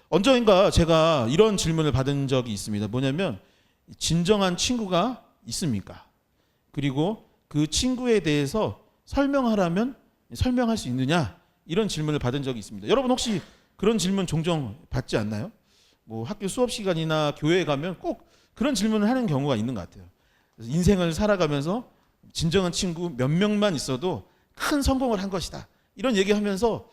언젠가 제가 이런 질문을 받은 적이 있습니다. 뭐냐면 진정한 친구가 있습니까? 그리고 그 친구에 대해서 설명하라면 설명할 수 있느냐? 이런 질문을 받은 적이 있습니다. 여러분 혹시 그런 질문 종종 받지 않나요? 뭐 학교 수업 시간이나 교회에 가면 꼭 그런 질문을 하는 경우가 있는 것 같아요. 그래서 인생을 살아가면서 진정한 친구 몇 명만 있어도 큰 성공을 한 것이다. 이런 얘기하면서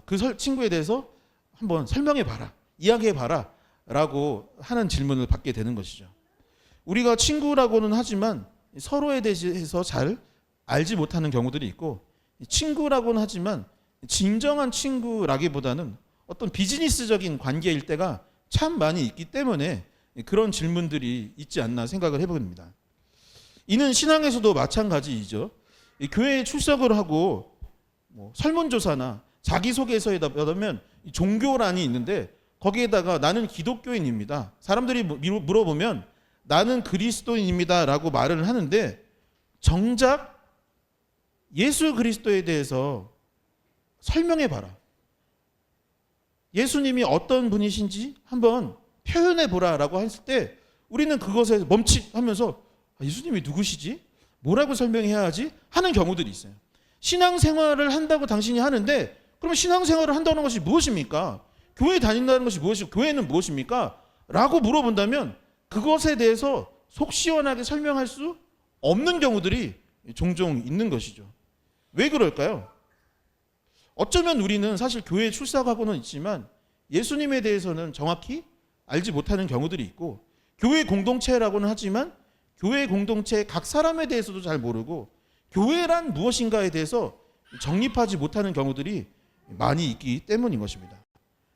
그 친구에 대해서 한번 설명해봐라, 이야기해봐라 라고 하는 질문을 받게 되는 것이죠. 우리가 친구라고는 하지만 서로에 대해서 잘 알지 못하는 경우들이 있고, 친구라고는 하지만 진정한 친구라기보다는 어떤 비즈니스적인 관계일 때가 참 많이 있기 때문에 그런 질문들이 있지 않나 생각을 해봅니다. 이는 신앙에서도 마찬가지이죠. 교회에 출석을 하고 설문조사나 자기소개서에다 보면 종교란이 있는데 거기에다가 나는 기독교인입니다. 사람들이 물어보면 나는 그리스도인입니다 라고 말을 하는데, 정작 예수 그리스도에 대해서 설명해봐라, 예수님이 어떤 분이신지 한번 표현해보라 라고 했을 때 우리는 그것에 멈칫하면서 예수님이 누구시지? 뭐라고 설명해야 하지? 하는 경우들이 있어요. 신앙생활을 한다고 당신이 하는데 그러면 신앙생활을 한다는 것이 무엇입니까? 교회 다닌다는 것이 무엇이고 교회는 무엇입니까? 라고 물어본다면 그것에 대해서 속 시원하게 설명할 수 없는 경우들이 종종 있는 것이죠. 왜 그럴까요? 어쩌면 우리는 사실 교회에 출석하고는 있지만 예수님에 대해서는 정확히 알지 못하는 경우들이 있고, 교회 공동체라고는 하지만 교회 공동체 각 사람에 대해서도 잘 모르고 교회란 무엇인가에 대해서 정립하지 못하는 경우들이 많이 있기 때문인 것입니다.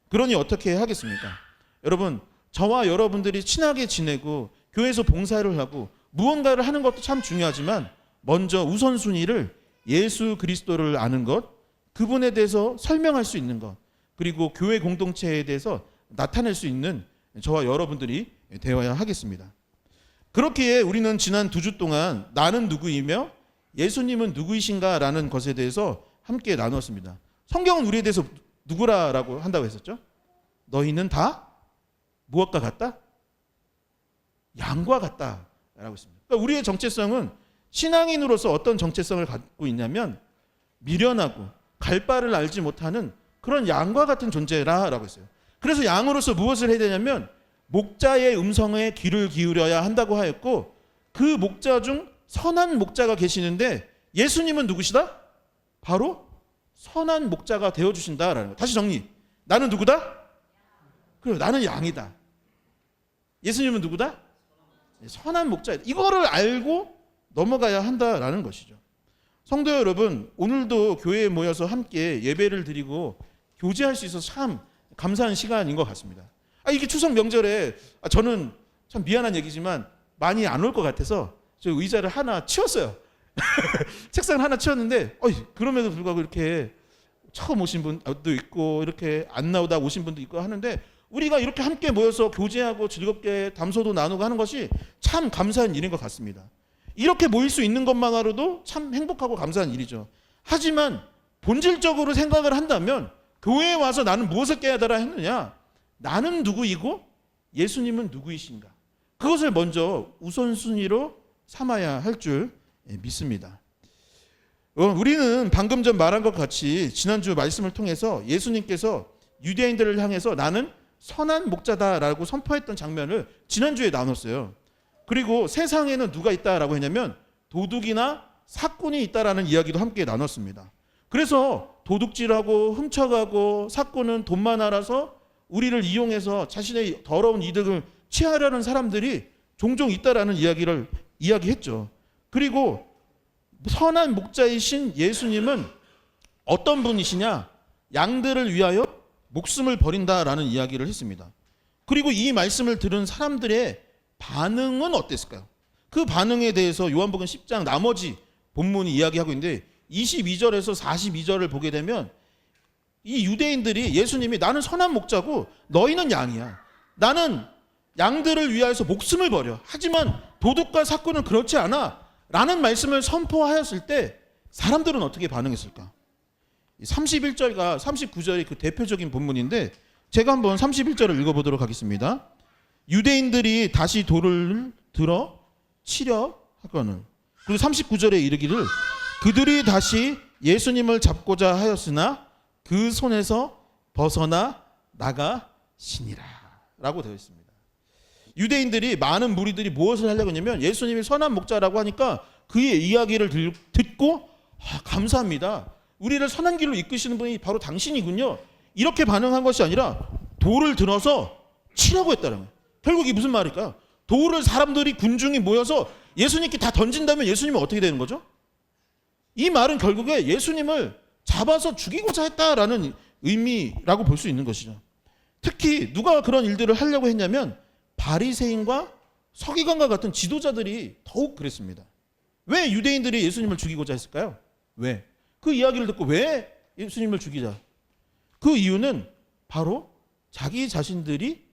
그러니 어떻게 하겠습니까? 여러분, 저와 여러분들이 친하게 지내고 교회에서 봉사를 하고 무언가를 하는 것도 참 중요하지만 먼저 우선순위를 예수 그리스도를 아는 것, 그분에 대해서 설명할 수 있는 것, 그리고 교회 공동체에 대해서 나타낼 수 있는 저와 여러분들이 되어야 하겠습니다. 그렇기에 우리는 지난 2주 동안 나는 누구이며 예수님은 누구이신가 라는 것에 대해서 함께 나누었습니다. 성경은 우리에 대해서 누구라고 한다고 했었죠? 너희는 다 무엇과 같다? 양과 같다 라고 했습니다. 그러니까 우리의 정체성은 신앙인으로서 어떤 정체성을 갖고 있냐면 미련하고 갈 바를 알지 못하는 그런 양과 같은 존재라고 했어요. 그래서 양으로서 무엇을 해야 되냐면 목자의 음성에 귀를 기울여야 한다고 하였고, 그 목자 중 선한 목자가 계시는데 예수님은 누구시다? 바로 선한 목자가 되어주신다라는 거예요. 다시 정리. 나는 누구다? 그래, 나는 양이다. 예수님은 누구다? 선한 목자이다. 이거를 알고 넘어가야 한다라는 것이죠. 성도 여러분, 오늘도 교회에 모여서 함께 예배를 드리고 교제할 수 있어서 참 감사한 시간인 것 같습니다. 이게 추석 명절에 저는 참 미안한 얘기지만 많이 안 올 것 같아서 저 의자를 하나 치웠어요. 책상을 하나 치웠는데 그럼에도 불구하고 이렇게 처음 오신 분도 있고 이렇게 안 나오다 오신 분도 있고 하는데, 우리가 이렇게 함께 모여서 교제하고 즐겁게 담소도 나누고 하는 것이 참 감사한 일인 것 같습니다. 이렇게 모일 수 있는 것만으로도 참 행복하고 감사한 일이죠. 하지만 본질적으로 생각을 한다면 교회에 와서 나는 무엇을 깨달아야 했느냐? 나는 누구이고 예수님은 누구이신가? 그것을 먼저 우선순위로 삼아야 할 줄 믿습니다. 우리는 방금 전 말한 것 같이 지난주 말씀을 통해서 예수님께서 유대인들을 향해서 나는 선한 목자다라고 선포했던 장면을 지난주에 나눴어요. 그리고 세상에는 누가 있다라고 했냐면 도둑이나 사꾼이 있다라는 이야기도 함께 나눴습니다. 그래서 도둑질하고 훔쳐가고 사꾼은 돈만 알아서 우리를 이용해서 자신의 더러운 이득을 취하려는 사람들이 종종 있다라는 이야기를 이야기했죠. 그리고 선한 목자이신 예수님은 어떤 분이시냐? 양들을 위하여 목숨을 버린다라는 이야기를 했습니다. 그리고 이 말씀을 들은 사람들의 반응은 어땠을까요? 그 반응에 대해서 요한복음 10장 나머지 본문이 이야기하고 있는데 22절에서 42절을 보게 되면 이 유대인들이 예수님이 나는 선한 목자고 너희는 양이야, 나는 양들을 위하여서 목숨을 버려, 하지만 도둑과 사꾼은 그렇지 않아 라는 말씀을 선포하였을 때 사람들은 어떻게 반응했을까? 31절과 39절이 그 대표적인 본문인데 제가 한번 31절을 읽어보도록 하겠습니다. 유대인들이 다시 돌을 들어 치려 하거늘. 그리고 39절에 이르기를 그들이 다시 예수님을 잡고자 하였으나 그 손에서 벗어나 나가시니라 라고 되어 있습니다. 유대인들이, 많은 무리들이 무엇을 하려고 했냐면 예수님이 선한 목자라고 하니까 그의 이야기를 듣고 감사합니다, 우리를 선한 길로 이끄시는 분이 바로 당신이군요, 이렇게 반응한 것이 아니라 돌을 들어서 치려고 했다는 거예요. 결국 이게 무슨 말일까요? 돌을 사람들이, 군중이 모여서 예수님께 다 던진다면 예수님은 어떻게 되는 거죠? 이 말은 결국에 예수님을 잡아서 죽이고자 했다라는 의미라고 볼 수 있는 것이죠. 특히 누가 그런 일들을 하려고 했냐면 바리새인과 서기관과 같은 지도자들이 더욱 그랬습니다. 왜 유대인들이 예수님을 죽이고자 했을까요? 왜? 그 이야기를 듣고 왜 예수님을 죽이자? 그 이유는 바로 자기 자신들이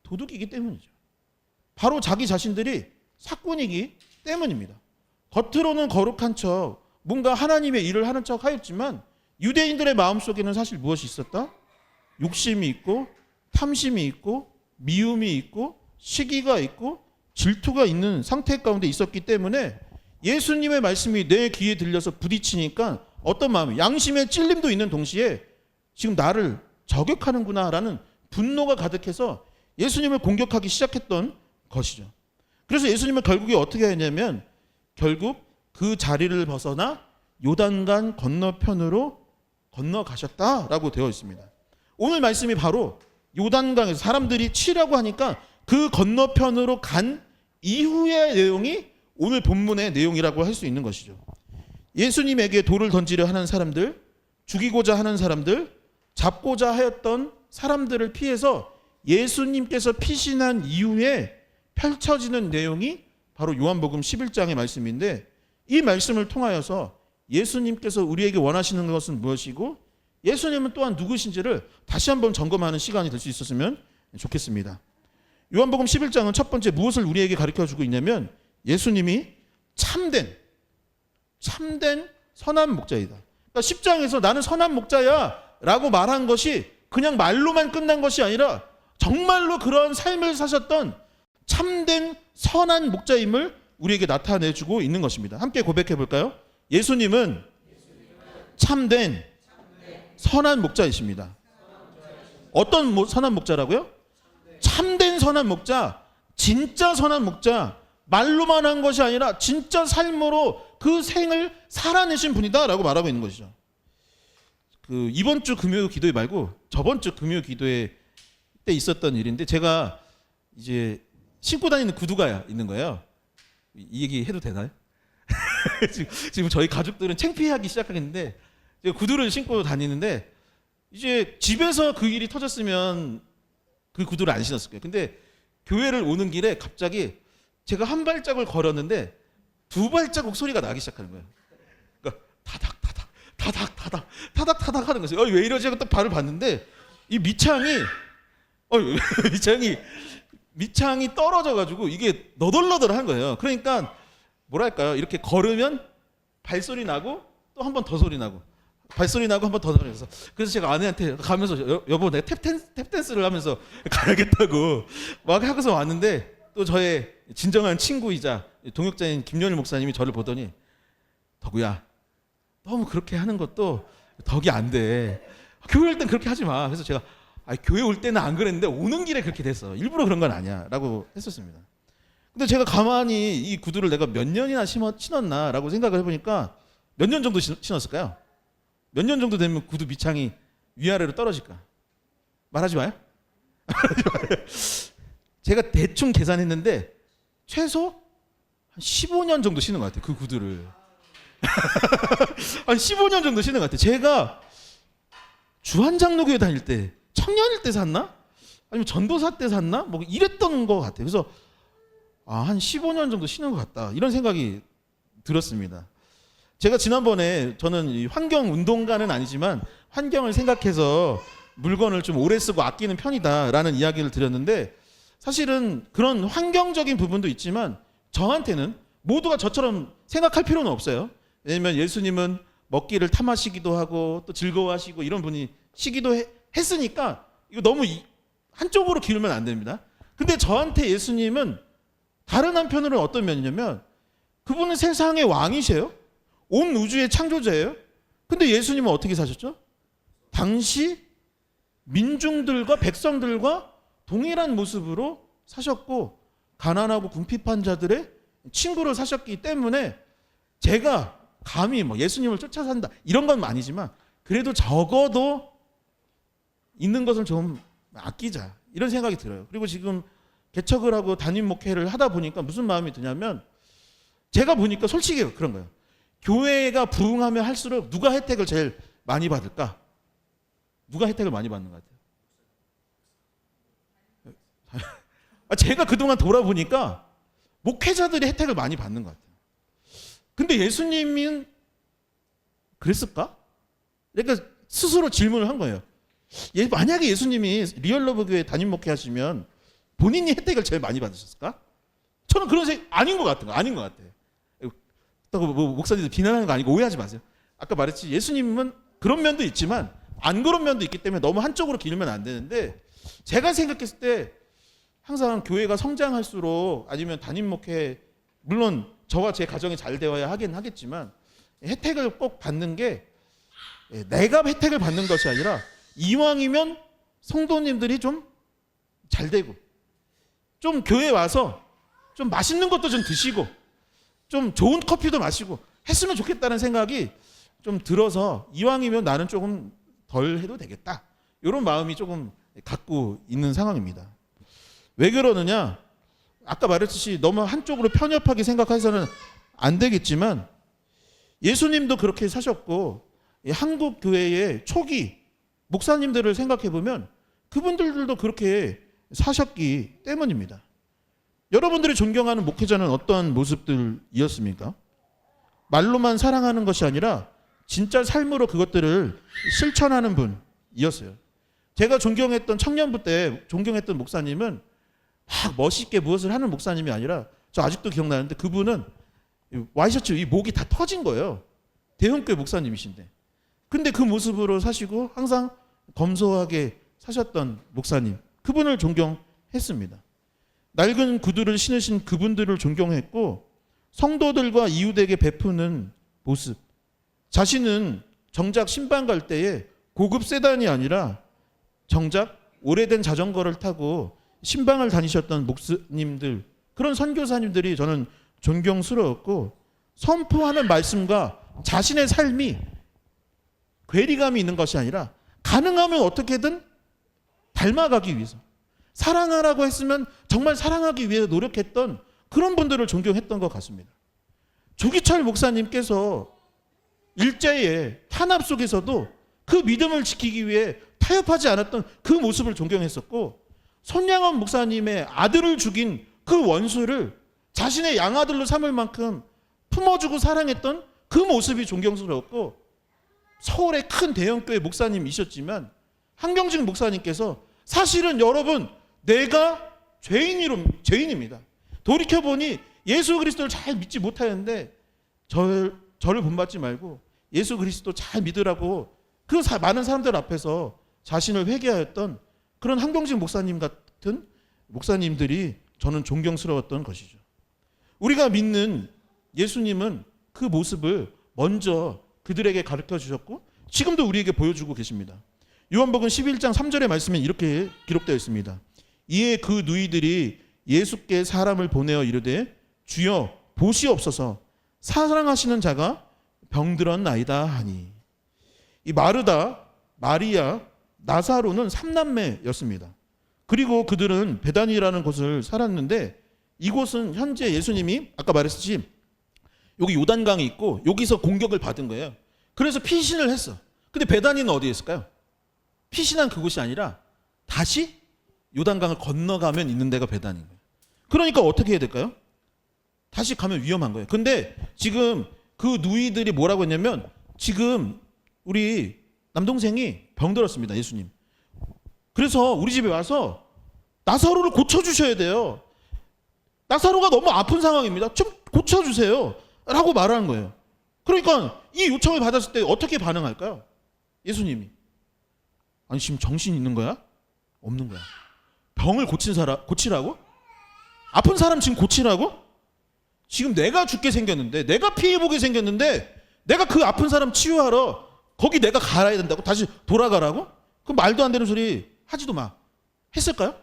도둑이기 때문이죠. 바로 자기 자신들이 사꾼이기 때문입니다. 겉으로는 거룩한 척, 뭔가 하나님의 일을 하는 척 하였지만 유대인들의 마음속에는 사실 무엇이 있었다? 욕심이 있고 탐심이 있고 미움이 있고 시기가 있고 질투가 있는 상태 가운데 있었기 때문에 예수님의 말씀이 내 귀에 들려서 부딪히니까 어떤 마음이, 양심의 찔림도 있는 동시에 지금 나를 저격하는구나 라는 분노가 가득해서 예수님을 공격하기 시작했던 것이죠. 그래서 예수님은 결국에 어떻게 했냐면 결국 그 자리를 벗어나 요단강 건너편으로 건너가셨다라고 되어 있습니다. 오늘 말씀이 바로 요단강에서 사람들이 치려고 하니까 그 건너편으로 간 이후의 내용이 오늘 본문의 내용이라고 할 수 있는 것이죠. 예수님에게 돌을 던지려 하는 사람들, 죽이고자 하는 사람들, 잡고자 하였던 사람들을 피해서 예수님께서 피신한 이후에 펼쳐지는 내용이 바로 요한복음 11장의 말씀인데, 이 말씀을 통하여서 예수님께서 우리에게 원하시는 것은 무엇이고 예수님은 또한 누구신지를 다시 한번 점검하는 시간이 될 수 있었으면 좋겠습니다. 요한복음 11장은 첫 번째 무엇을 우리에게 가르쳐주고 있냐면 예수님이 참된 선한 목자이다. 그러니까 10장에서 나는 선한 목자야 라고 말한 것이 그냥 말로만 끝난 것이 아니라 정말로 그런 삶을 사셨던 참된 선한 목자임을 우리에게 나타내주고 있는 것입니다. 함께 고백해 볼까요? 예수님은 참된 선한 목자이십니다. 어떤 선한 목자라고요? 참된 선한 목자, 진짜 선한 목자, 말로만 한 것이 아니라 진짜 삶으로 그 생을 살아내신 분이다 라고 말하고 있는 것이죠. 이번 주 금요 기도회 말고 저번 주 금요 기도회 때 있었던 일인데, 제가 이제 신고 다니는 구두가 있는 거예요. 이 얘기 해도 되나요? 지금 저희 가족들은 창피하기 시작하겠는데, 제가 구두를 신고 다니는데 이제 집에서 그 일이 터졌으면 그 구두를 안 신었을 거예요. 근데 교회를 오는 길에 갑자기 제가 한 발짝을 걸었는데 두 발자국 소리가 나기 시작하는 거예요. 그러니까 타닥 하는 거죠. 왜 이러지 하고 딱 발을 봤는데 이 밑창이 떨어져가지고 이게 너덜너덜한 거예요. 그러니까 뭐랄까요, 이렇게 걸으면 발소리 나고 또 한 번 더 소리 나고 발소리 나고 한 번 더 나면서, 그래서 제가 아내한테 가면서 여보 내가 탭댄스를 하면서 가야겠다고 막 하고서 왔는데, 또 저의 진정한 친구이자 동역자인 김연일 목사님이 저를 보더니 덕우야 너무 그렇게 하는 것도 덕이 안 돼. 교회 올 땐 그렇게 하지 마. 그래서 제가 교회 올 때는 안 그랬는데 오는 길에 그렇게 됐어. 일부러 그런 건 아니야 라고 했었습니다. 근데 제가 가만히 이 구두를 내가 몇 년이나 신었나 라고 생각을 해보니까 몇 년 정도 신었을까요? 몇 년 정도 되면 구두 밑창이 위아래로 떨어질까? 말하지 마요. 제가 대충 계산했는데 최소 한 15년 정도 신은 것 같아요. 그 구두를. 한 15년 정도 신은 것 같아요. 제가 주한장로교회 다닐 때, 청년일 때 샀나? 아니면 전도사 때 샀나? 뭐 이랬던 것 같아요. 그래서 한 15년 정도 신은 것 같다, 이런 생각이 들었습니다. 제가 지난번에, 저는 환경운동가는 아니지만 환경을 생각해서 물건을 좀 오래 쓰고 아끼는 편이다라는 이야기를 드렸는데, 사실은 그런 환경적인 부분도 있지만 저한테는 모두가 저처럼 생각할 필요는 없어요. 왜냐하면 예수님은 먹기를 탐하시기도 하고 또 즐거워하시고 이런 분이시기도 했으니까 이거 너무 한쪽으로 기울면 안 됩니다. 근데 저한테 예수님은 다른 한편으로는 어떤 면이냐면 그분은 세상의 왕이세요. 온 우주의 창조자예요. 근데 예수님은 어떻게 사셨죠? 당시 민중들과 백성들과 동일한 모습으로 사셨고 가난하고 궁핍한 자들의 친구로 사셨기 때문에 제가 감히 뭐 예수님을 쫓아 산다 이런 건 아니지만 그래도 적어도 있는 것을 좀 아끼자 이런 생각이 들어요. 그리고 지금 개척을 하고 담임 목회를 하다 보니까 무슨 마음이 드냐면 제가 보니까 솔직히 그런 거예요. 교회가 부흥하면 할수록 누가 혜택을 제일 많이 받을까? 누가 혜택을 많이 받는 것 같아요? 제가 그동안 돌아보니까 목회자들이 혜택을 많이 받는 것 같아요. 근데 예수님은 그랬을까? 그러니까 스스로 질문을 한 거예요. 만약에 예수님이 리얼러브 교회 담임 목회하시면 본인이 혜택을 제일 많이 받으셨을까? 저는 그런 생각 아닌 것 같은 거 아닌 것 같아요. 뭐 목사님들 비난하는 거 아니고 오해하지 마세요. 아까 말했지 예수님은 그런 면도 있지만 안 그런 면도 있기 때문에 너무 한쪽으로 기르면 안 되는데 제가 생각했을 때 항상 교회가 성장할수록 아니면 담임 목회 물론 저와 제 가정이 잘 되어야 하긴 하겠지만 혜택을 꼭 받는 게 내가 혜택을 받는 것이 아니라 이왕이면 성도님들이 좀 잘 되고 좀 교회 와서 좀 맛있는 것도 좀 드시고 좀 좋은 커피도 마시고 했으면 좋겠다는 생각이 좀 들어서 이왕이면 나는 조금 덜 해도 되겠다 이런 마음이 조금 갖고 있는 상황입니다. 왜 그러느냐? 아까 말했듯이 너무 한쪽으로 편협하게 생각해서는 안 되겠지만 예수님도 그렇게 사셨고 한국 교회의 초기 목사님들을 생각해 보면 그분들도 그렇게 사셨기 때문입니다. 여러분들이 존경하는 목회자는 어떤 모습들이었습니까? 말로만 사랑하는 것이 아니라 진짜 삶으로 그것들을 실천하는 분이었어요. 제가 존경했던 청년부 때 존경했던 목사님은 막 멋있게 무엇을 하는 목사님이 아니라 저 아직도 기억나는데 그분은 와이셔츠 이 목이 다 터진 거예요. 대형교회 목사님이신데. 근데 그 모습으로 사시고 항상 검소하게 사셨던 목사님. 그분을 존경했습니다. 낡은 구두를 신으신 그분들을 존경했고 성도들과 이웃에게 베푸는 모습. 자신은 정작 신방 갈 때에 고급 세단이 아니라 정작 오래된 자전거를 타고 신방을 다니셨던 목사님들 그런 선교사님들이 저는 존경스러웠고 선포하는 말씀과 자신의 삶이 괴리감이 있는 것이 아니라 가능하면 어떻게든 닮아가기 위해서 사랑하라고 했으면 정말 사랑하기 위해서 노력했던 그런 분들을 존경했던 것 같습니다. 조기철 목사님께서 일제의 탄압 속에서도 그 믿음을 지키기 위해 타협하지 않았던 그 모습을 존경했었고 손양원 목사님의 아들을 죽인 그 원수를 자신의 양아들로 삼을 만큼 품어주고 사랑했던 그 모습이 존경스러웠고 서울의 큰 대형교회 목사님이셨지만 한경직 목사님께서 사실은 여러분 내가 죄인입니다. 돌이켜보니 예수 그리스도를 잘 믿지 못하였는데 저를 본받지 말고 예수 그리스도 잘 믿으라고 그 많은 사람들 앞에서 자신을 회개하였던 그런 한경직 목사님 같은 목사님들이 저는 존경스러웠던 것이죠. 우리가 믿는 예수님은 그 모습을 먼저 그들에게 가르쳐 주셨고 지금도 우리에게 보여주고 계십니다. 요한복음 11장 3절의 말씀에 이렇게 기록되어 있습니다. 이에 그 누이들이 예수께 사람을 보내어 이르되 주여 보시옵소서 사랑하시는 자가 병들었나이다 하니. 이 마르다, 마리아, 나사로는 3남매였습니다. 그리고 그들은 베다니라는 곳을 살았는데 이곳은 현재 예수님이 아까 말했듯이 여기 요단강이 있고 여기서 공격을 받은 거예요. 그래서 피신을 했어. 근데 베다니는 어디에 있을까요? 피신한 그곳이 아니라 다시 요단강을 건너가면 있는 데가 베다니인 거예요. 그러니까 어떻게 해야 될까요? 다시 가면 위험한 거예요. 근데 지금 그 누이들이 뭐라고 했냐면 지금 우리 남동생이 병들었습니다. 예수님. 그래서 우리 집에 와서 나사로를 고쳐주셔야 돼요. 나사로가 너무 아픈 상황입니다. 좀 고쳐주세요. 라고 말하는 거예요. 그러니까 이 요청을 받았을 때 어떻게 반응할까요? 예수님이. 아니 지금 정신 있는 거야? 없는 거야. 병을 고치라고? 아픈 사람 지금 고치라고? 지금 내가 죽게 생겼는데, 내가 피해보게 생겼는데, 내가 그 아픈 사람 치유하러 거기 내가 가야 된다고? 다시 돌아가라고? 그 말도 안 되는 소리 하지도 마. 했을까요?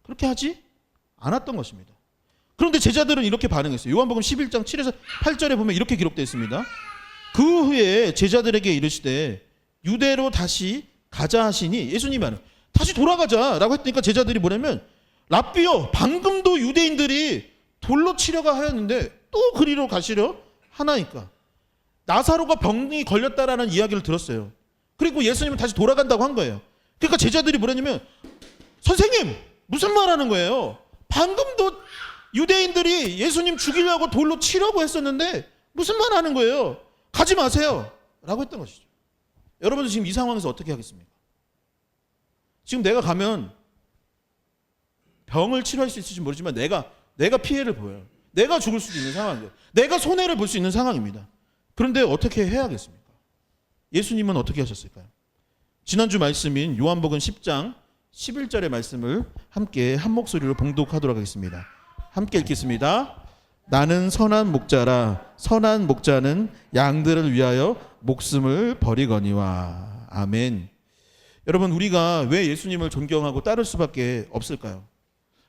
그렇게 하지 않았던 것입니다. 그런데 제자들은 이렇게 반응했어요. 요한복음 11장 7에서 8절에 보면 이렇게 기록되어 있습니다. 그 후에 제자들에게 이르시되 유대로 다시 가자 하시니, 예수님이 말해요. 다시 돌아가자라고 했으니까 제자들이 뭐냐면, 랍비요, 방금도 유대인들이 돌로 치려가 하였는데 또 그리로 가시려 하나이까. 나사로가 병이 걸렸다라는 이야기를 들었어요. 그리고 예수님은 다시 돌아간다고 한 거예요. 그러니까 제자들이 뭐랬냐면, 선생님 무슨 말 하는 거예요? 방금도 유대인들이 예수님 죽이려고 돌로 치려고 했었는데 무슨 말 하는 거예요? 가지 마세요 라고 했던 것이죠. 여러분들 지금 이 상황에서 어떻게 하겠습니까? 지금 내가 가면 병을 치료할 수 있을지 모르지만 내가 피해를 보여요. 내가 죽을 수도 있는 상황이에요. 내가 손해를 볼 수 있는 상황입니다. 그런데 어떻게 해야겠습니까? 예수님은 어떻게 하셨을까요? 지난주 말씀인 요한복음 10장 11절의 말씀을 함께 한 목소리로 봉독하도록 하겠습니다. 함께 읽겠습니다. 나는 선한 목자라. 선한 목자는 양들을 위하여 목숨을 버리거니와. 아멘. 여러분, 우리가 왜 예수님을 존경하고 따를 수밖에 없을까요?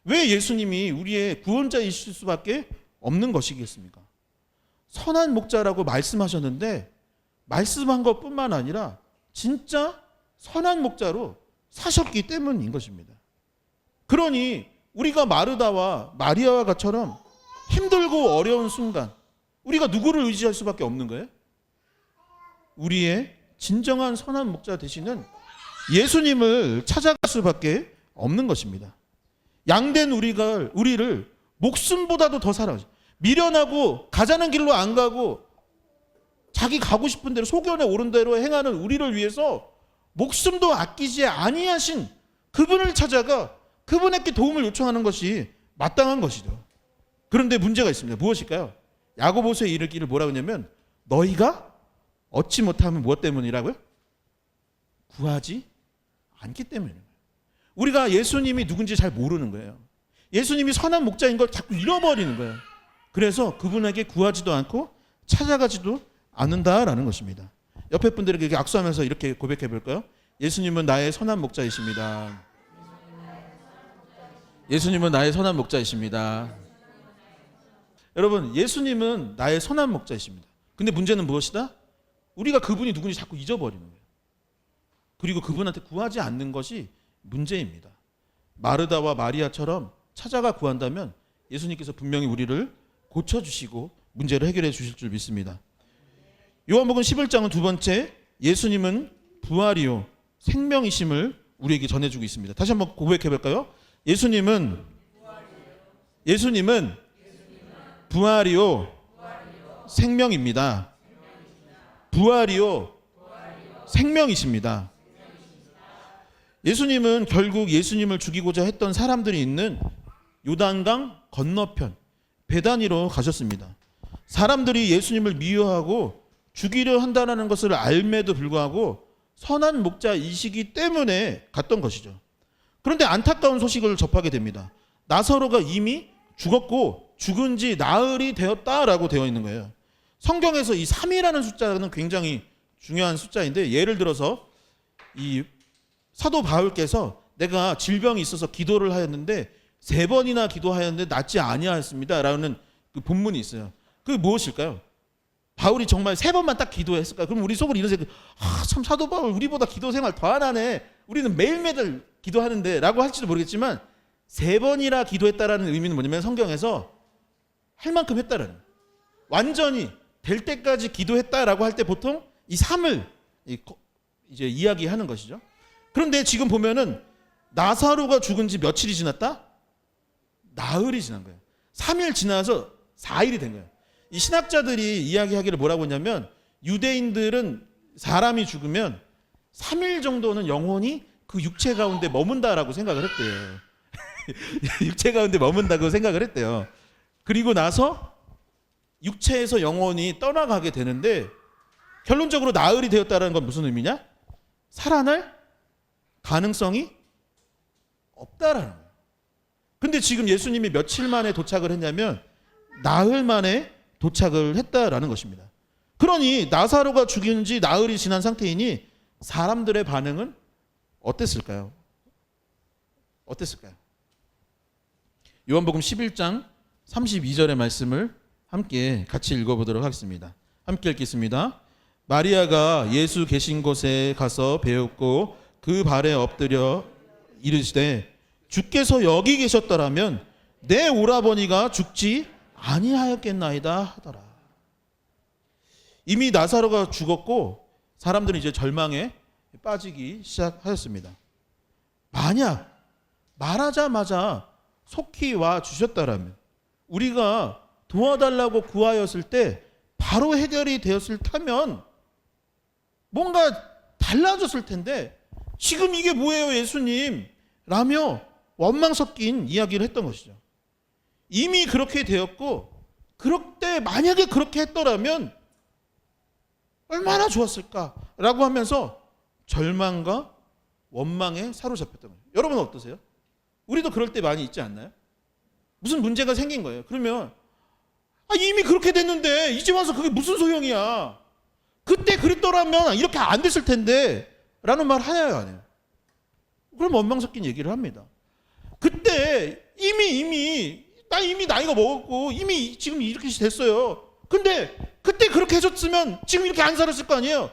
왜 예수님이 우리의 구원자이실 수밖에 없는 것이겠습니까? 선한 목자라고 말씀하셨는데, 말씀한 것뿐만 아니라 진짜 선한 목자로 사셨기 때문인 것입니다. 그러니 우리가 마르다와 마리아와 같처럼 힘들고 어려운 순간 우리가 누구를 의지할 수밖에 없는 거예요? 우리의 진정한 선한 목자 되시는 예수님을 찾아갈 수밖에 없는 것입니다. 양된 우리를 목숨보다도 더 사랑하죠. 미련하고 가자는 길로 안 가고 자기 가고 싶은 대로 소견에 오른 대로 행하는 우리를 위해서 목숨도 아끼지 아니하신 그분을 찾아가 그분에게 도움을 요청하는 것이 마땅한 것이죠. 그런데 문제가 있습니다. 무엇일까요? 야고보서에 이르기를 뭐라고 하냐면, 너희가 얻지 못하면 무엇 때문이라고요? 구하지 않기 때문이에요. 우리가 예수님이 누군지 잘 모르는 거예요. 예수님이 선한 목자인 걸 자꾸 잃어버리는 거예요. 그래서 그분에게 구하지도 않고 찾아가지도 않는다라는 것입니다. 옆에 분들에게 악수하면서 이렇게 고백해 볼까요? 예수님은 나의 선한 목자이십니다. 예수님은 나의 선한 목자이십니다. 여러분, 예수님은 나의 선한 목자이십니다. 근데 문제는 무엇이다? 우리가 그분이 누군지 자꾸 잊어버리는 거예요. 그리고 그분한테 구하지 않는 것이 문제입니다. 마르다와 마리아처럼 찾아가 구한다면 예수님께서 분명히 우리를 고쳐주시고 문제를 해결해 주실 줄 믿습니다. 요한복음 11장은 두 번째, 예수님은 부활이요 생명이심을 우리에게 전해주고 있습니다. 다시 한번 고백해 볼까요? 예수님은 부활이요 생명입니다. 부활이요 생명이십니다. 예수님은 결국 예수님을 죽이고자 했던 사람들이 있는 요단강 건너편 베다니로 가셨습니다. 사람들이 예수님을 미워하고 죽이려 한다는 것을 알매도 불구하고 선한 목자이시기 때문에 갔던 것이죠. 그런데 안타까운 소식을 접하게 됩니다. 나사로가 이미 죽었고 죽은 지 나흘이 되었다라고 되어 있는 거예요. 성경에서 이 3이라는 숫자는 굉장히 중요한 숫자인데, 예를 들어서 이 사도 바울께서 내가 질병이 있어서 기도를 하였는데 3번이나 기도하였는데 낫지 아니하였습니다 라는 그 본문이 있어요. 그게 무엇일까요? 바울이 정말 3번만 딱 기도했을까요? 그럼 우리 속으로 이런 생각, 참 사도 바울 우리보다 기도 생활 더 안 하네, 우리는 매일매일 기도하는데 라고 할지도 모르겠지만, 3번이라 기도했다라는 의미는 뭐냐면, 성경에서 할 만큼 했다라는, 완전히 될 때까지 기도했다라고 할 때 보통 이 3을 이제 이야기하는 것이죠. 그런데 지금 보면은 나사로가 죽은 지 며칠이 지났다? 나흘이 지난 거예요. 3일 지나서 4일이 된 거예요. 이 신학자들이 이야기하기를 뭐라고 하냐면, 유대인들은 사람이 죽으면 3일 정도는 영혼이 그 육체 가운데 머문다라고 생각을 했대요. 육체 가운데 머문다고 생각을 했대요. 그리고 나서 육체에서 영혼이 떠나가게 되는데, 결론적으로 나흘이 되었다는 건 무슨 의미냐? 살아날 가능성이 없다라는 거예요. 근데 지금 예수님이 며칠 만에 도착을 했냐면 나흘 만에 도착을 했다라는 것입니다. 그러니 나사로가 죽인 지 나흘이 지난 상태이니 사람들의 반응은 어땠을까요? 어땠을까요? 요한복음 11장 32절의 말씀을 함께 같이 읽어보도록 하겠습니다. 함께 읽겠습니다. 마리아가 예수 계신 곳에 가서 배웠고 그 발에 엎드려 이르시되 주께서 여기 계셨더라면 내 오라버니가 죽지 아니하였겠나이다 하더라. 이미 나사로가 죽었고 사람들은 이제 절망에 빠지기 시작하였습니다. 만약 말하자마자 속히 와 주셨다라면, 우리가 도와달라고 구하였을 때 바로 해결이 되었을 테면 뭔가 달라졌을 텐데 지금 이게 뭐예요 예수님? 라며 원망 섞인 이야기를 했던 것이죠. 이미 그렇게 되었고 그때 만약에 그렇게 했더라면 얼마나 좋았을까라고 하면서 절망과 원망에 사로잡혔던 거예요. 여러분 어떠세요? 우리도 그럴 때 많이 있지 않나요? 무슨 문제가 생긴 거예요. 그러면 이미 그렇게 됐는데 이제 와서 그게 무슨 소용이야. 그때 그랬더라면 이렇게 안 됐을 텐데 라는 말 하나요 안 해요? 그럼 원망 섞인 얘기를 합니다. 그때 이미 나이가 먹었고 이미 지금 이렇게 됐어요. 근데 그때 그렇게 해줬으면 지금 이렇게 안 살았을 거 아니에요.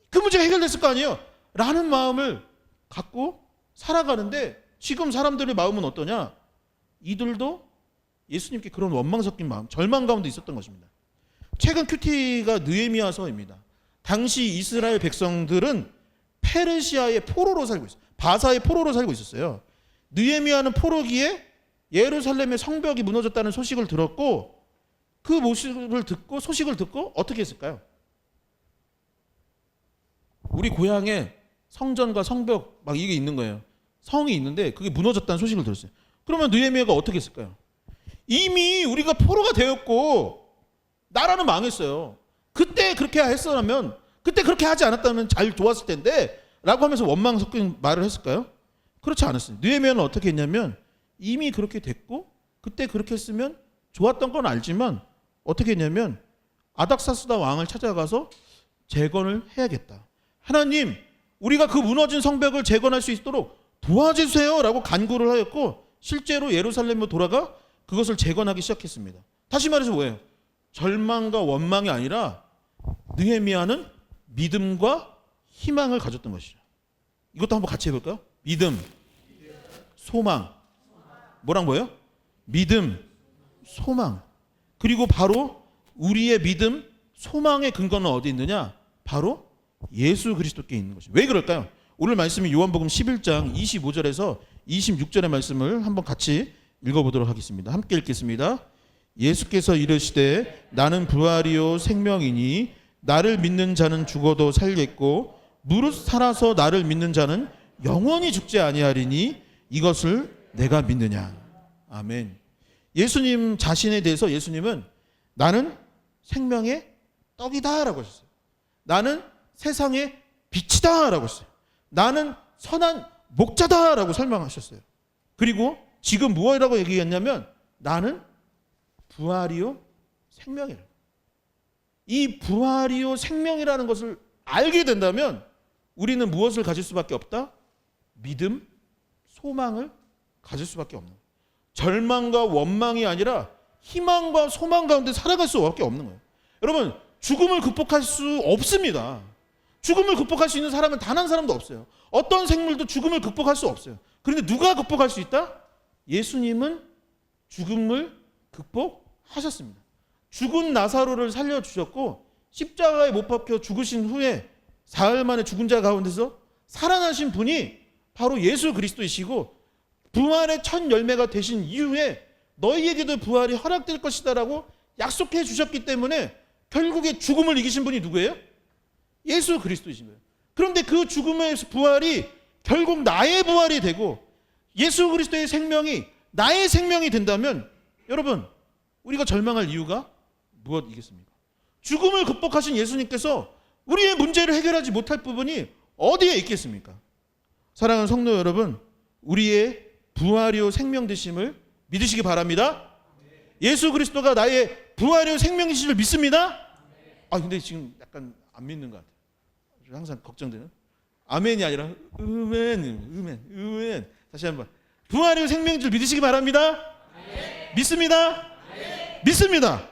그 문제가 해결됐을 거 아니에요. 라는 마음을 갖고 살아가는데 지금 사람들의 마음은 어떠냐? 이들도 예수님께 그런 원망 섞인 마음, 절망 가운데 있었던 것입니다. 최근 큐티가 느헤미야서입니다. 당시 이스라엘 백성들은 페르시아의 포로로 살고 있어요. 바사의 포로로 살고 있었어요. 느헤미야는 포로기에 예루살렘의 성벽이 무너졌다는 소식을 들었고 그 소식을 듣고 어떻게 했을까요? 우리 고향에 성전과 성벽 막 이게 있는 거예요. 성이 있는데 그게 무너졌다는 소식을 들었어요. 그러면 느헤미야가 어떻게 했을까요? 이미 우리가 포로가 되었고 나라는 망했어요. 그때 그렇게 했으면, 그때 그렇게 하지 않았다면 잘 좋았을 텐데 라고 하면서 원망 섞인 말을 했을까요? 그렇지 않았어요. 느헤미야는 어떻게 했냐면 이미 그렇게 됐고 그때 그렇게 했으면 좋았던 건 알지만 어떻게 했냐면 아닥사스다 왕을 찾아가서 재건을 해야겠다. 하나님, 우리가 그 무너진 성벽을 재건할 수 있도록 도와주세요 라고 간구를 하였고 실제로 예루살렘으로 돌아가 그것을 재건하기 시작했습니다. 다시 말해서 뭐예요? 절망과 원망이 아니라 느헤미야는 믿음과 희망을 가졌던 것이죠. 이것도 한번 같이 해볼까요? 믿음, 소망. 뭐란 거예요? 믿음, 소망. 그리고 바로 우리의 믿음, 소망의 근거는 어디 있느냐? 바로 예수 그리스도께 있는 것이죠. 왜 그럴까요? 오늘 말씀이 요한복음 11장 25절에서 26절의 말씀을 한번 같이 읽어보도록 하겠습니다. 함께 읽겠습니다. 예수께서 이르시되 나는 부활이요 생명이니 나를 믿는 자는 죽어도 살겠고 무릇 살아서 나를 믿는 자는 영원히 죽지 아니하리니 이것을 내가 믿느냐. 아멘. 예수님 자신에 대해서 예수님은 나는 생명의 떡이다 라고 하셨어요. 나는 세상의 빛이다 라고 했어요. 나는 선한 목자다 라고 설명하셨어요. 그리고 지금 무엇이라고 얘기했냐면 나는 부활이요 생명이라. 이 부활이요 생명이라는 것을 알게 된다면 우리는 무엇을 가질 수밖에 없다? 믿음, 소망을 가질 수밖에 없는 거예요. 절망과 원망이 아니라 희망과 소망 가운데 살아갈 수밖에 없는 거예요. 여러분, 죽음을 극복할 수 없습니다. 죽음을 극복할 수 있는 사람은 단 한 사람도 없어요. 어떤 생물도 죽음을 극복할 수 없어요. 그런데 누가 극복할 수 있다? 예수님은 죽음을 극복하셨습니다. 죽은 나사로를 살려주셨고 십자가에 못 박혀 죽으신 후에 사흘 만에 죽은 자 가운데서 살아나신 분이 바로 예수 그리스도이시고 부활의 첫 열매가 되신 이후에 너희에게도 부활이 허락될 것이다 라고 약속해 주셨기 때문에 결국에 죽음을 이기신 분이 누구예요? 예수 그리스도이신 거예요. 그런데 그 죽음의 부활이 결국 나의 부활이 되고 예수 그리스도의 생명이 나의 생명이 된다면 여러분, 우리가 절망할 이유가 무엇이겠습니까? 죽음을 극복하신 예수님께서 우리의 문제를 해결하지 못할 부분이 어디에 있겠습니까? 사랑하는 성도 여러분, 우리의 부활이요 생명 되심을 믿으시기 바랍니다. 예수 그리스도가 나의 부활이요 생명 되심을 믿습니다. 근데 지금 약간 안 믿는 것 같아요. 항상 걱정되는. 아멘이 아니라 으멘. 다시 한번. 부활이요 생명 되심을 믿으시기 바랍니다. 믿습니다. 믿습니다.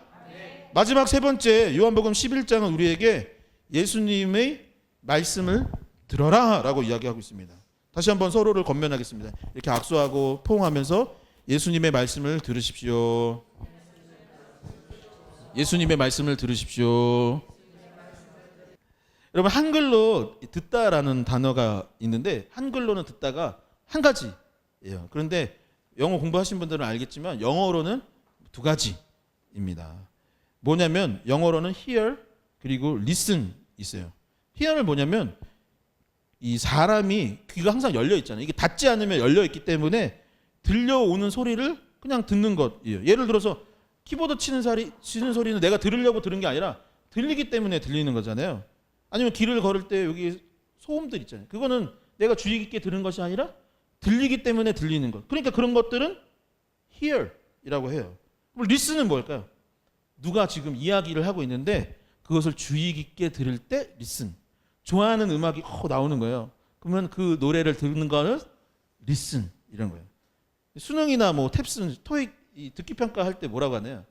마지막 세 번째, 요한복음 11장은 우리에게 예수님의 말씀을 들어라 라고 이야기하고 있습니다. 다시 한번 서로를 권면하겠습니다. 이렇게 악수하고 포옹하면서 예수님의 말씀을 들으십시오. 예수님의 말씀을 들으십시오. 여러분, 한글로 듣다라는 단어가 있는데 한글로는 듣다가 한 가지예요. 그런데 영어 공부하신 분들은 알겠지만 영어로는 두 가지입니다. 뭐냐면 영어로는 hear 그리고 listen 있어요. hear는 뭐냐면 이 사람이 귀가 항상 열려 있잖아요. 이게 닫지 않으면 열려 있기 때문에 들려오는 소리를 그냥 듣는 것이에요. 예를 들어서 키보드 치는 소리는 내가 들으려고 들은 게 아니라 들리기 때문에 들리는 거잖아요. 아니면 길을 걸을 때 여기 소음들 있잖아요. 그거는 내가 주의 깊게 들은 것이 아니라 들리기 때문에 들리는 것. 그러니까 그런 것들은 hear이라고 해요. 그럼 listen은 뭘까요? 누가 지금 이야기를 하고 있는데 그것을 주의 깊게 들을 때 listen. 좋아하는 음악이 나오는 거예요. 그러면 그 노래를 듣는 거는 listen 이런 거예요. 수능이나 뭐 탭스, 토익 듣기 평가 할 때 뭐라고 하나요?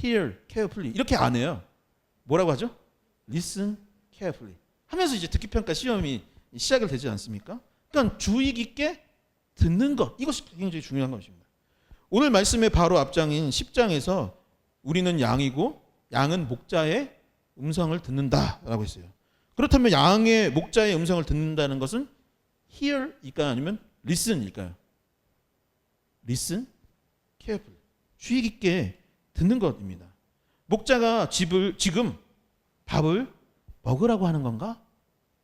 hear carefully 이렇게 안 해요. 뭐라고 하죠? listen carefully 하면서 이제 듣기 평가 시험이 시작을 되지 않습니까? 그러니까 주의 깊게 듣는 것, 이것이 굉장히 중요한 것입니다. 오늘 말씀의 바로 앞장인 10장에서 우리는 양이고 양은 목자의 음성을 듣는다라고 했어요. 그렇다면 양의 목자의 음성을 듣는다는 것은 hear일까요? 아니면 listen일까요? listen carefully, 주의 깊게 듣는 것입니다. 목자가 지금 밥을 먹으라고 하는 건가?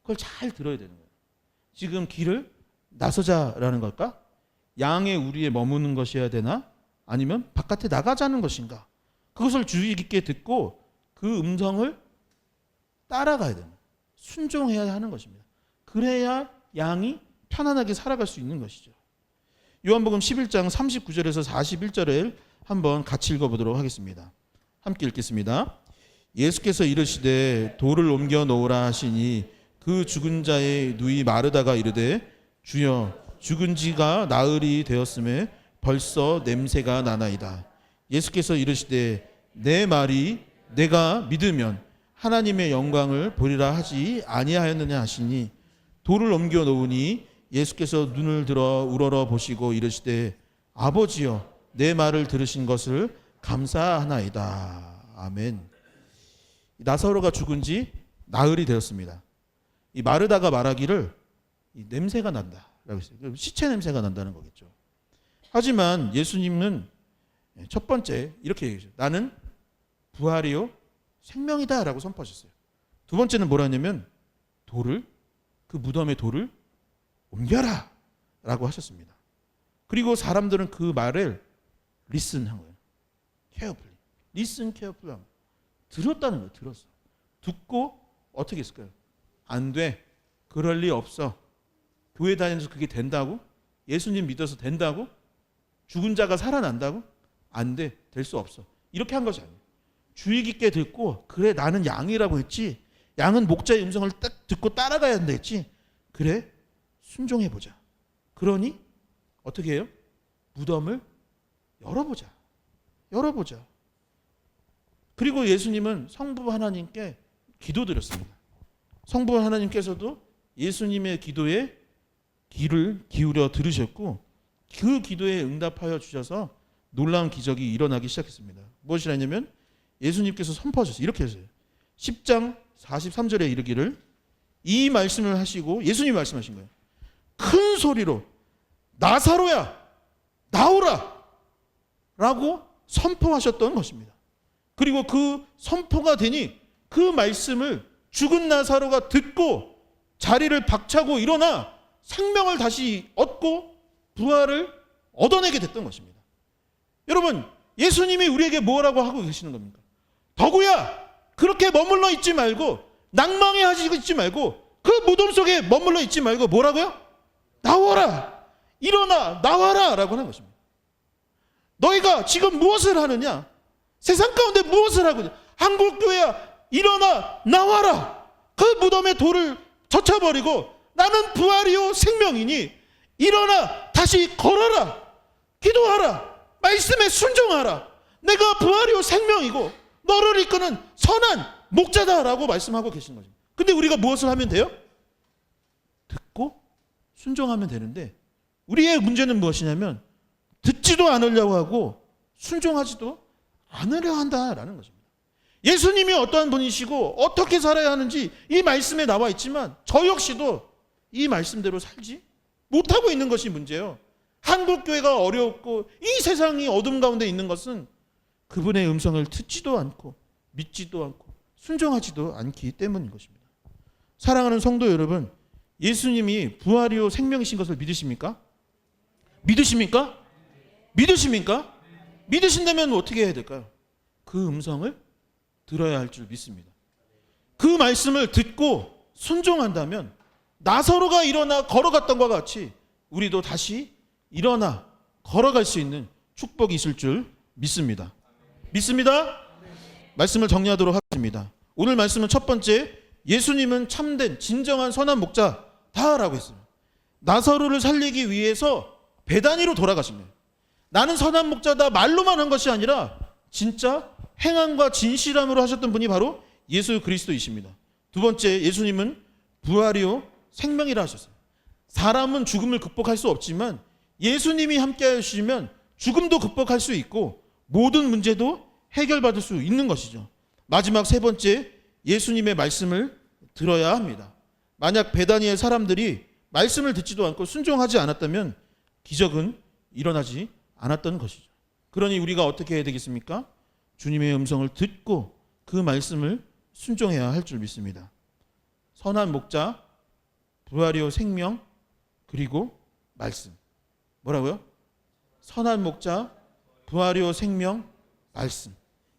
그걸 잘 들어야 되는 거예요. 지금 길을 나서자라는 걸까? 양의 우리에 머무는 것이어야 되나? 아니면 바깥에 나가자는 것인가? 그것을 주의 깊게 듣고 그 음성을 따라가야 됩니다. 순종해야 하는 것입니다. 그래야 양이 편안하게 살아갈 수 있는 것이죠. 요한복음 11장 39절에서 41절을 한번 같이 읽어보도록 하겠습니다. 함께 읽겠습니다. 예수께서 이르시되 돌을 옮겨 놓으라 하시니 그 죽은 자의 누이 마르다가 이르되 주여 죽은 지가 나흘이 되었음에 벌써 냄새가 나나이다. 예수께서 이르시되 내 말이 내가 믿으면 하나님의 영광을 보리라 하지 아니하였느냐 하시니 돌을 옮겨 놓으니 예수께서 눈을 들어 우러러 보시고 이르시되 아버지여 내 말을 들으신 것을 감사하나이다. 아멘. 나사로가 죽은 지 나흘이 되었습니다. 이 마르다가 말하기를 이 냄새가 난다라고 했어요. 시체 냄새가 난다는 거겠죠. 하지만 예수님은 첫 번째 이렇게 얘기했어요. 나는 부활이요 생명이다라고 선포하셨어요. 두 번째는 뭐라 했냐면 그 무덤의 돌을 옮겨라 라고 하셨습니다. 그리고 사람들은 그 말을 listen 한 거예요. carefully. listen carefully. 들었다는 거예요. 들었어. 듣고 어떻게 했을까요? 안 돼. 그럴 리 없어. 교회 다니면서 그게 된다고? 예수님 믿어서 된다고? 죽은 자가 살아난다고? 안 돼. 될 수 없어. 이렇게 한 것이 아니에요. 주의 깊게 듣고 그래 나는 양이라고 했지. 양은 목자의 음성을 딱 듣고 따라가야 한다 했지. 그래 순종해보자. 그러니 어떻게 해요? 무덤을 열어보자. 그리고 예수님은 성부 하나님께 기도드렸습니다. 성부 하나님께서도 예수님의 기도에 귀를 기울여 들으셨고 그 기도에 응답하여 주셔서 놀라운 기적이 일어나기 시작했습니다. 무엇이라냐면 예수님께서 선포하셨어요. 이렇게 하세요. 10장 43절에 이르기를 이 말씀을 하시고 예수님이 말씀하신 거예요. 큰 소리로 나사로야 나오라 라고 선포하셨던 것입니다. 그리고 그 선포가 되니 그 말씀을 죽은 나사로가 듣고 자리를 박차고 일어나 생명을 다시 얻고 부활을 얻어내게 됐던 것입니다. 여러분 예수님이 우리에게 뭐라고 하고 계시는 겁니까? 더구야 그렇게 머물러 있지 말고 낭망해 하시고 있지 말고 그 무덤 속에 머물러 있지 말고 뭐라고요? 나오라. 일어나 나와라 라고 하는 것입니다. 너희가 지금 무엇을 하느냐? 세상 가운데 무엇을 하고 있냐? 한국교회야, 일어나 나와라. 그 무덤에 돌을 젖혀버리고 나는 부활이요 생명이니 일어나 다시 걸어라. 기도하라. 말씀에 순종하라. 내가 부활이요 생명이고 너를 이끄는 선한 목자다라고 말씀하고 계신 거죠. 근데 우리가 무엇을 하면 돼요? 듣고 순종하면 되는데 우리의 문제는 무엇이냐면 듣지도 않으려고 하고 순종하지도 않으려 한다라는 것입니다. 예수님이 어떠한 분이시고 어떻게 살아야 하는지 이 말씀에 나와 있지만 저 역시도 이 말씀대로 살지 못하고 있는 것이 문제예요. 한국교회가 어렵고 이 세상이 어둠 가운데 있는 것은 그분의 음성을 듣지도 않고 믿지도 않고 순종하지도 않기 때문인 것입니다. 사랑하는 성도 여러분, 예수님이 부활이요 생명이신 것을 믿으십니까? 믿으십니까? 믿으십니까? 믿으신다면 어떻게 해야 될까요? 그 음성을 들어야 할 줄 믿습니다. 그 말씀을 듣고 순종한다면 나사로가 일어나 걸어갔던 것과 같이 우리도 다시 일어나 걸어갈 수 있는 축복이 있을 줄 믿습니다. 믿습니다? 말씀을 정리하도록 하겠습니다. 오늘 말씀은 첫 번째, 예수님은 참된 진정한 선한 목자다라고 했습니다. 나사로를 살리기 위해서 베다니로 돌아가신 거예요. 나는 선한 목자다 말로만 한 것이 아니라 진짜 행함과 진실함으로 하셨던 분이 바로 예수 그리스도이십니다. 두 번째, 예수님은 부활이요 생명이라 하셨어요. 사람은 죽음을 극복할 수 없지만 예수님이 함께 하시면 죽음도 극복할 수 있고 모든 문제도 해결받을 수 있는 것이죠. 마지막 세 번째, 예수님의 말씀을 들어야 합니다. 만약 베다니의 사람들이 말씀을 듣지도 않고 순종하지 않았다면 기적은 일어나지 않았던 것이죠. 그러니 우리가 어떻게 해야 되겠습니까? 주님의 음성을 듣고 그 말씀을 순종해야 할 줄 믿습니다. 선한 목자, 부활이요 생명, 그리고 말씀. 뭐라고요? 선한 목자, 부활이요 생명, 말씀.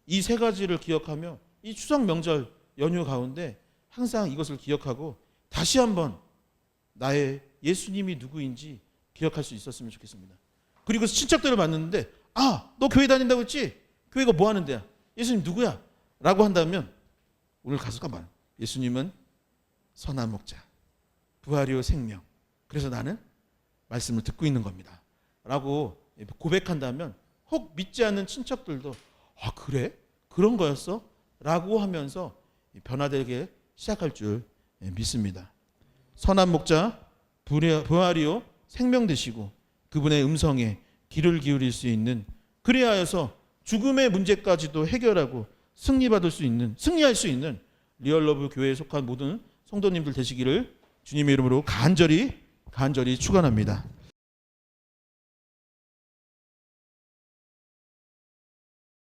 이 세 가지를 기억하며 이 추석 명절 연휴 가운데 항상 이것을 기억하고 다시 한번 나의 예수님이 누구인지 기억할 수 있었으면 좋겠습니다. 그리고 친척들을 만났는데 너 교회 다닌다고 했지? 교회가 뭐 하는 데야? 예수님 누구야? 라고 한다면 오늘 가서 가만. 예수님은 선한 목자, 부활이요 생명. 그래서 나는 말씀을 듣고 있는 겁니다. 라고 고백한다면 혹 믿지 않는 친척들도 그래? 그런 거였어? 라고 하면서 변화되게 시작할 줄 믿습니다. 선한 목자, 부활이요 생명 되시고 그분의 음성에 귀를 기울일 수 있는, 그래야 해서 죽음의 문제까지도 해결하고 승리할 수 있는 리얼러브 교회에 속한 모든 성도님들 되시기를 주님의 이름으로 간절히 축원합니다.